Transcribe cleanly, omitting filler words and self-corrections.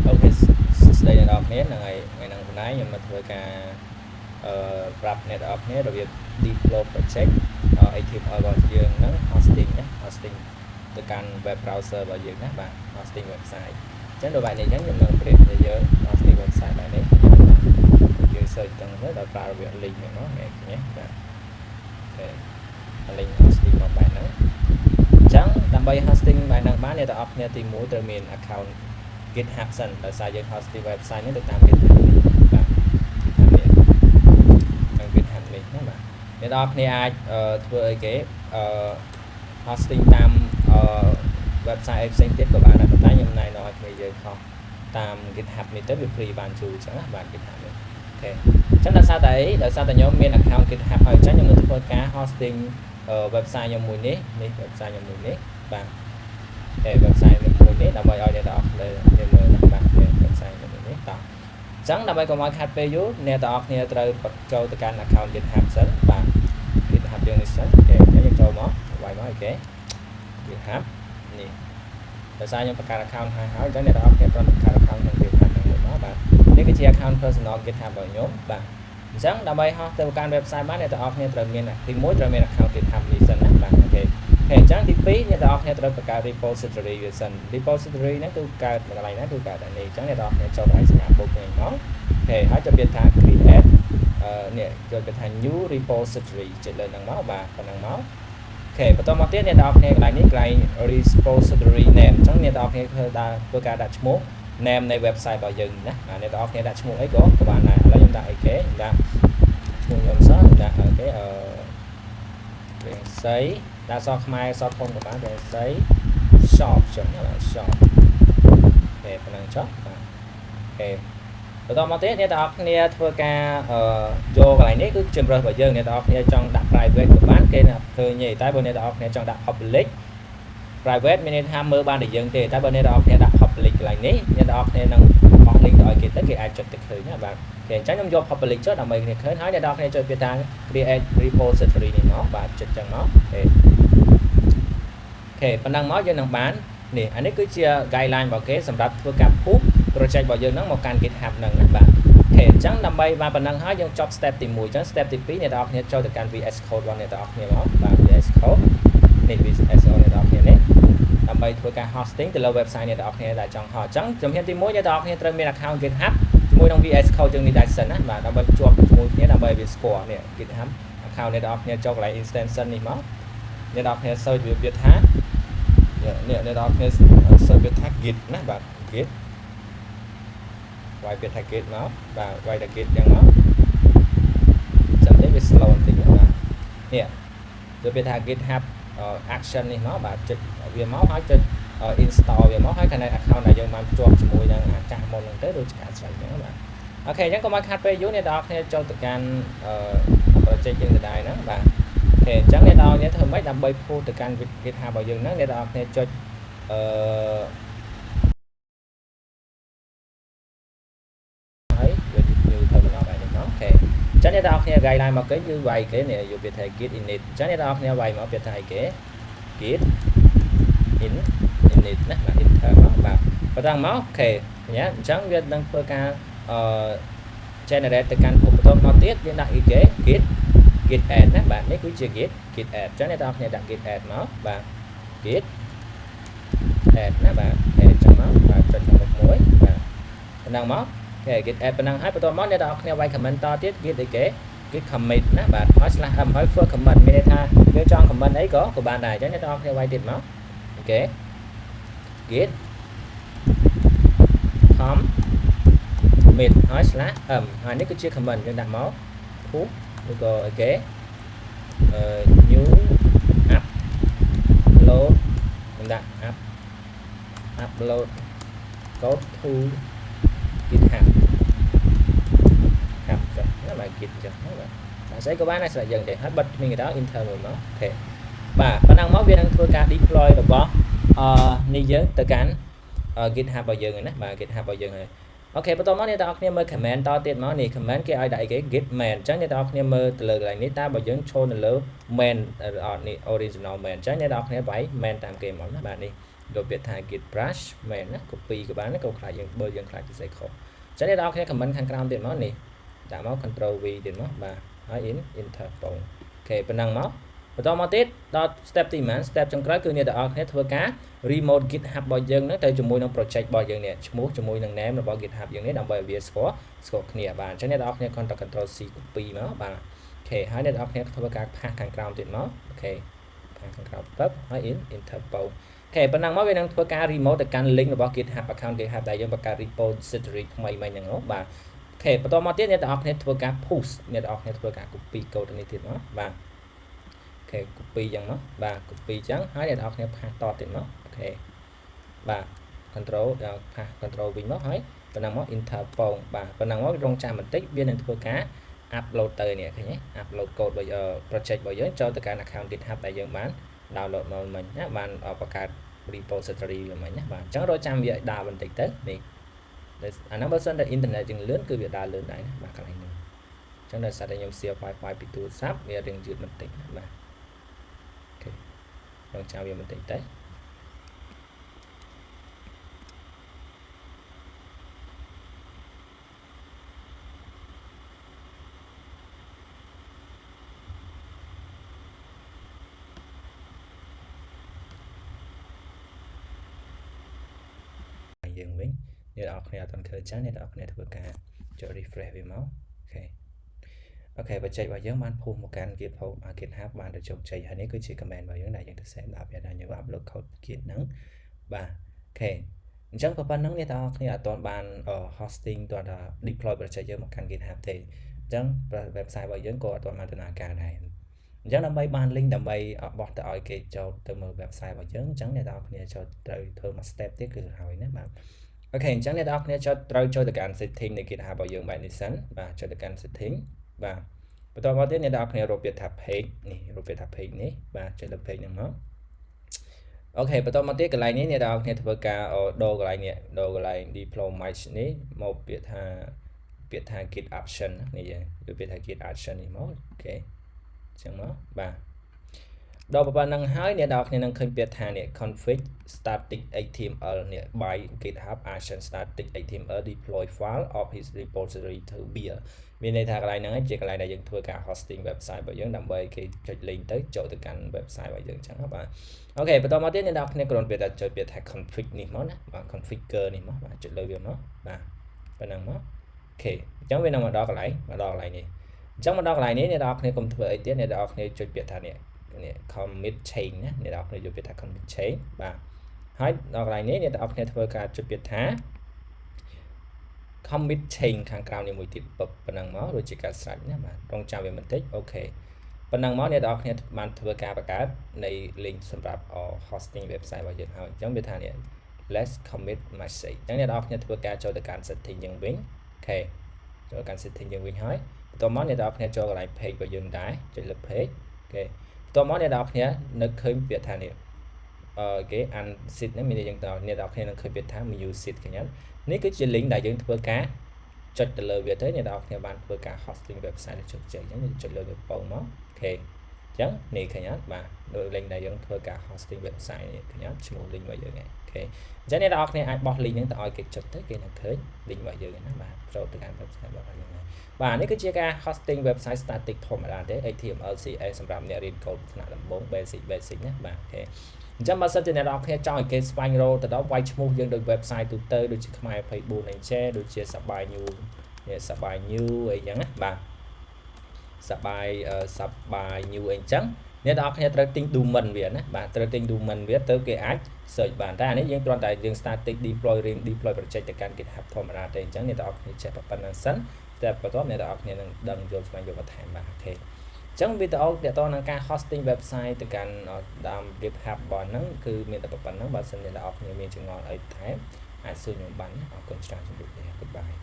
ok đây là đọc nét là ngày năng nãy nhưng mà thôi cả wrap net up nét rồi việc deploy project active ở dương nó hosting nhé hosting từ căn web browser vào dương nhé bạn hosting website chẳng đồ bài này chẳng nhưng mà để thế giới hosting website bài này dương search tầng rất là vào việc link nó này nhé link hosting một bài nó chẳng làm bài hosting bài năng bán này ta up nét tìm mũi từ miền account GitHub sẵn tại saoយើង hosting website នេះទៅតាម GitHub នេះបាទ GitHub នេះតាម GitHub នេះណាបាទអ្នកនរគ្នាអាចធ្វើអីគេhosting តាម website ផ្សេងទៀតក៏បានដែរតែខ្ញុំណែនាំឲ្យគ្នាយើងខុសតាម GitHub នេះទៅវា free បានជួយអញ្ចឹងណាបាទ GitHub នេះអូខេអញ្ចឹងដោយសារតែអីដោយសារតែខ្ញុំមាន account GitHub ហើយអញ្ចឹងខ្ញុំនឹងធ្វើការ hosting website ខ្ញុំមួយនេះ website ខ្ញុំមួយនេះបាទwebsite មួយនេះដើម្បីឲ្យអ្នកទាំងអស់គ្នាមើលណាបាទ website មួយនេះតោះអញ្ចឹងដើម្បីកុំឲ្យខាត់ពេលយូរអ្នកទាំងអស់គ្នាត្រូវចូលទៅកាន់ account GitHub សិនបាទ GitHub យើងនេះសិនអូខេយើងចូលមកវាយមកអូខេ GitHub នេះដោយសារខ្ញុំបង្កើត account ហើយអញ្ចឹងអ្នកទាំងអស់គ្នាត្រូវបង្កើត account ក្នុង GitHub ហ្នឹងមួយមកបាទនេះគឺជា account personal GitHub របស់ខ្ញុំបាទអញ្ចឹងដើម្បីហោះទៅកាន់ website បានអ្នកទាំងអស់គ្នាត្រូវមានទី1ត្រូវមាន account GitHub នេះសិនណាបាទអូខេអញ្ចឹងទី2អ្នកទាំងអស់គ្នាត្រូវបង្កើត repository វាសិន repository ហ្នឹងគឺកើតកន្លែងណាគឺកើតតែនេះអញ្ចឹងអ្នកទាំងអស់គ្នាចូលឲ្យសញ្ញាពុកនេះមកអូខេហើយចូលពាក្យថា create នេះចូលពាក្យថា new repository ចុចលើហ្នឹងមកបាទប៉ុណ្ណឹងមកអូខេបន្តមកទៀតអ្នកទាំងអស់គ្នាកន្លែងនេះកន្លែង repository name អញ្ចឹងអ្នកទាំងអស់គ្នាធ្វើការដាក់ឈ្មោះ name នៃ website របស់យើងណាអ្នកទាំងអស់គ្នាដាក់ឈ្មោះអីក៏បានដែរឥឡូវខ្ញុំដាក់អីគេដាក់ឈ្មោះខ្ញុំសោះដាក់អូខេរៀងស័យដាក់សខ្មែរសធំក៏បានរៀងស័យ shop ចឹងណា shop អូខេប៉ុណ្ណឹងចុះបាទអូខេបន្តមកទៀតអ្នកទាំងអស់គ្នាធ្វើការយកកន្លែងនេះគឺជំរើសរបស់យើងអ្នកទាំងអស់គ្នាចង់ដាក់ private ក៏បានគេណាឃើញទេតែបើអ្នកទាំងអស់គ្នាចង់ដាក់ public private មានន័យថាមើលបានតែយើងទេតែបើអ្នកទាំងអស់គ្នាដាក់ public កន្លែងនេះអ្នកទាំងអស់គ្នានឹងបោះ link ទៅឲ្យគេទៅគេអាចចុចទៅឃើញណាបាទគេអញ្ចឹងខ្ញុំយក public ចុចដើម្បីគ្នាឃើញហើយអ្នកទាំងអស់គ្នាចុចពាក្យថា create repository នេះមកបាទចុចចឹងមកអូខេប៉ុណ្ណឹងមកយើងនឹងបាននេះអានេះគឺជា guideline របស់គេសម្រាប់ធ្វើការ push project របស់យើងហ្នឹងមកកាន់ GitHub ហ្នឹងណាបាទអូខេអញ្ចឹងដើម្បីបានប៉ុណ្ណឹងហើយយើងចប់ step ទី1អញ្ចឹង step ទី2អ្នកទាំងអស់គ្នាចូលទៅកាន់ VS Code របស់អ្នកទាំងអស់គ្នាមកបាទ VS Code នេះ VS Code អ្នកទាំងអស់គ្នានេះដើម្បីធ្វើការ hosting ទៅលើ website អ្នកទាំងអស់គ្នាដែលចង់ហោះអញ្ចឹងជំហានទី1អ្នកទាំងអស់គ្នាត្រូវមាន account GitHub ជាមួយនឹង VS Code យើងនេះដែរសិនណាបាទដើម្បីភ្ជាប់ជាមួយគ្នាដើម្បីវាស្គាល់នេះ GitHub account អ្នកទាំងអស់គ្នាចូលកន្លែង instance សិននេះមកអ្នកទាំងអស់គ្នា search វាថាអ្នកទាំងអស់គ្នា search វាថា Git ណាបាទ Git វាយពាក្យថា Git មកបាទវាយតែ Git ចឹងមកចាំតែវា slow បន្តិចណាបាទនេះទៅពាក្យថា GitHub action នេះមកបាទចុចវាមកហើយចុច install វាមកហើយខាង account ដែលយើងបានភ្ជាប់ជាមួយនឹងអាចាស់មុនហ្នឹងទៅដូចជាការស្រេចហ្នឹងបាទអូខេអញ្ចឹងកុំឲ្យខាត់ពេលយូរអ្នកទាំងអស់គ្នាចូលទៅកាន់ project យើងទៅដែរហ្នឹងបាទអូខេអញ្ចឹងអ្នកទាំងអស់គ្នាធ្វើម៉េចដើម្បី push ទៅកាន់ GitHub របស់យើងហ្នឹងអ្នកទាំងអស់គ្នាចុចហើយវាnew terminal ដែរនេះមកអូខេអញ្ចឹងអ្នកទាំងអស់គ្នា guideline មកគេគឺវាយគេនេះយកពាក្យថា git init អញ្ចឹងអ្នកទាំងអស់គ្នាវាយមកពាក្យថាអីគេ git init ណាបាទ enter មកបាទបន្តមកអូខេអញ្ចឹងវានឹងធ្វើការgenerate ទៅកាន់ពុកបន្តមកទៀតយើងដាក់អីគេ git add ណាបាទនេះគឺជា git add អញ្ចឹងអ្នកទាំងអស់គ្នាដាក់ git add មកបាទ git add ណាបាទអញ្ចឹងមកបាទចុចខាងមុខមួយបាទប៉ុណ្ណឹងមកអូខេ git add ប៉ុណ្ណឹងហើយបន្តមកអ្នកទាំងអស់គ្នាវាយ comment តទៀត git អីគេ git commit ណាបាទហើយ /m ហើយ for commit មានន័យថាយើងចង់ comment អីក៏បានដែរអញ្ចឹងអ្នកទាំងអស់គ្នាវាយទៀតមកអូខេ git commit ហើយ /m ហើយនេះគឺជា comment យើងដាក់មក push ឬក៏អីគេnew upload mìnhដាក់ upload code to GitHubចឹងណាបាទ Git ចឹងណាបាទតែស្អីក៏បានដែរស្រាប់យើងទេហើយបិទមានគេដល់ enter មួយមកអូខេបាទប៉ុណ្ណឹងមកវានឹងធ្វើការ deploy របស់នេះយើងទៅកាន់ GitHub របស់យើងណាបាទ GitHub របស់យើងហើយអូខេបន្តមកអ្នកទាំងអស់គ្នាមើល comment តទៀតមកនេះ comment គេឲ្យដាក់អីគេ git main អញ្ចឹងអ្នកទាំងអស់គ្នាមើលទៅលើកន្លែងនេះតើបើយើងឈរនៅលើ main អត់នេះ original main អញ្ចឹងអ្នកទាំងអស់គ្នាវាយ main តាមគេមកណាបាទនេះ រកពាក្យថា git brush មែនណា copy ក៏បានក៏ខ្លាចយើងបើយើងខ្លាចទៅសេខុសចឹងអ្នកនរគ្នា comment ខាងក្រោមទៀតមកនេះដាក់មក control V ទៀតមកបាទហើយ enter បងអូខេប៉ុណ្ណឹងមកបន្តមកទៀតដល់ step ទី1 step ចុងក្រោយគឺអ្នកទាំងអស់គ្នាធ្វើការ remote GitHub របស់យើងហ្នឹងទៅជាមួយនឹង project របស់យើងនេះឈ្មោះជាមួយនឹង name របស់ GitHub យើងនេះដើម្បីឲ្យវាស្គាល់គ្នាបាទអញ្ចឹងអ្នកទាំងអស់គ្នាគ្រាន់តែ control C copy មកបាទអូខេហើយអ្នកទាំងអស់គ្នាធ្វើការផាសខាងក្រោមទៀតមកអូខេផាសខាងក្រោមទៅហើយ enter បងអូខេប៉ុណ្ណឹងមកវានឹងធ្វើការ remote ទៅកាន់ link របស់ GitHub account GitHub ដែលយើងបង្កើត repository ថ្មីមិញហ្នឹងបាទអូខេបន្តមកទៀតអ្នកទាំងអស់គ្នាធ្វើការ push អ្នកទាំងអស់គ្នាធ្វើការ copy code នេះទៀតមកបាទអូខេ copy ចឹងមកបាទ copy ចឹងហើយអ្នកទាំងអស់គ្នាផាសតទៀតមកអូខេបាទ control ដល់ផាស control វិញមកហើយប៉ុណ្ណឹងមក enter បងបាទប៉ុណ្ណឹងមករងចាំបន្តិចវានឹងធ្វើការ upload ទៅនេះឃើញទេ upload code របស់ project របស់យើងចូលទៅកាន់ account GitHub ដែលយើងបាន download មកមិញណាបានបង្កើត repository វាមិញណាបាទអញ្ចឹងរកចាំវាឲ្យដើរបន្តិចទៅនេះអាហ្នឹងបើសិនតែ internet យើងលឿនគឺវាដើរលឿនដែរណាបាទកន្លែងនេះអញ្ចឹងដោយសារតែខ្ញុំ share Wi-Fi ពីទូរស័ព្ទវារៀងយឺតបន្តិចណាបាទអូខេរកចាំវាបន្តិចទៅយើងវិញអ្នកនរគ្នាអត់ទាន់ឃើញចឹងអ្នកនរគ្នាធ្វើការចុច refresh វាមកអូខេបច្ចេករបស់យើងបានពុះមកកាន់ GitHub បានទៅជោគជ័យហើយនេះគឺជា comment របស់យើងដែលយើងទៅ save ដល់ពេលដែលយើង upload code Git ហ្នឹងបាទអូខេអញ្ចឹងប៉ុណ្ណឹងអ្នកនរគ្នាអត់ទាន់បាន hosting ទាន់តែ deploy បច្ចេកយើងមកកាន់ GitHub ទេអញ្ចឹង website របស់យើងក៏អត់ទាន់បានដំណើរការដែរអញ្ចឹងដើម្បីបាន link ដើម្បីបោះទៅឲ្យគេចូលទៅមើល website របស់យើងអញ្ចឹងអ្នកនរគ្នាចូលត្រូវធ្វើមួយ step ទៀតគឺហើយណាបាទអូខេអញ្ចឹងអ្នកនរគ្នាត្រូវចូលទៅកាន់ setting នៃ GitHub របស់យើងបែបនេះសិនបាទចូលទៅកាន់ setting បាទបន្តមកទៀតអ្នកនរគ្នារកពាក្យថា page នេះរកពាក្យថា page នេះបាទចុចលើ page ហ្នឹងមកអូខេបន្តមកទៀតកន្លែងនេះអ្នកនរគ្នាធ្វើការដូរកន្លែងនេះដូរកន្លែង deploy នេះមកពាក្យថា git action នេះយើងយកពាក្យថា git action នេះមកអូខេអញ្ចឹងមកបាទដល់ប៉ុណ្ណឹងហើយអ្នកនរគ្នានឹងឃើញពាក្យថានេះ config static html នេះ by GitHub action static html deploy file of his repository to beer មានន័យថាកន្លែងហ្នឹងជាកន្លែងដែលយើងធ្វើការ hosting website របស់យើងដើម្បីគេចុច link ទៅចូលទៅកាន់ website របស់យើងអញ្ចឹងបាទអូខេបន្តមកទៀតអ្នកនរគ្នាគ្រាន់តែចុចពាក្យថា config នេះមកណាបាទ configure នេះមកបាទចុចលើវាមកបាទប៉ុណ្ណឹងមកអូខេអញ្ចឹងវានឹងមកដល់កន្លែងនេះអញ្ចឹងមកដល់កន្លែងនេះអ្នកនរគ្នាកុំធ្វើអីទៀតអ្នកនរគ្នាចុចពាក្យថានេះ commit chain ណាអ្នកនរគ្នាយកពាក្យថា commit chain បាទហើយដល់កន្លែងនេះអ្នកនរគ្នាធ្វើការចុចពាក្យថា commit chain ខាងក្រៅនេះមួយទៀតប៉ុណ្ណឹងមកដូចជាការស្រេចណាបាទរងចាំវាបន្តិចអូខេប៉ុណ្ណឹងមកអ្នកនរគ្នាបានធ្វើការបង្កើតនៃ link សម្រាប់ hosting website របស់យើងហើយអញ្ចឹងវាថានេះ let's commit message អញ្ចឹងអ្នកនរគ្នាធ្វើការចូលទៅកាន់ setting យើងវិញអូខេចូលកាន់ setting យើងវិញហើយបន្ទាប់មកអ្នកនរគ្នាចូលកន្លែង page របស់យើងដែរចុចលើ page អូខេបន្ទាប់មកអ្នកនរគ្នានឹកឃើញពាក្យថានេះគេ unsit នេះមានន័យយ៉ាងទៅអ្នកនរគ្នានឹងឃើញពាក្យថា music ឃើញអត់នេះគឺជា link ដែលយើងធ្វើការចុចទៅលើវាទៅអ្នកនរគ្នាបានធ្វើការ hosting website ជោគជ័យអញ្ចឹងចុចលើវាបងមកអូខេអញ្ចឹងនេះឃើញអត់បាទដោយ link ដែលយើងធ្វើការ hosting website នេះឃើញអត់ឈ្មោះ link របស់យើងអូខេអញ្ចឹងអ្នកនរគ្នាអាចបោះ link ហ្នឹងទៅឲ្យគេចុចទៅគេនឹងឃើញ link របស់យើងណាបាទចូលទៅកាន់ website របស់យើងបាទនេះគឺជាការ hosting website static ធម្មតាទេ HTML CSS សម្រាប់អ្នករៀន code ថ្នាក់ដំបូង basic ណាបាទអូខេអញ្ចឹងបើសិនជាអ្នកនរគ្នាចង់ឲ្យគេស្វែងរកទៅដល់វាយឈ្មោះយើងដោយ website ទូទៅដូចជាខ្មែរ24 Ninja ដូចជាសបាយ new នេះសបាយ new អីចឹងណាបាទសបាយ new អីចឹងអ្នកនរគ្នាត្រូវទិញ domain វាណាបាទត្រូវទិញ domain វាទៅគេអាច search បានតែអានេះយើងគ្រាន់តែយើង static deploy project ទៅកាន់ GitHub ធម្មតាទេអញ្ចឹងអ្នកនរគ្នាចេះប៉ុណ្្នឹងសិនតែបន្ទាប់អ្នកនរគ្នានឹងដឹងយល់ស្វែងយល់បន្ថែមបាទអូខេអញ្ចឹងវីដេអូទាក់ទងនឹងការ hosting website ទៅកាន់តាម GitHub របស់ហ្នឹងគឺមានតែប៉ុណ្្នឹងបើសិនអ្នកនរគ្នាមានចម្ងល់អីបន្ថែមអាចសួរខ្ញុំបានអរគុណច្រើនជម្រាបលា Goodbye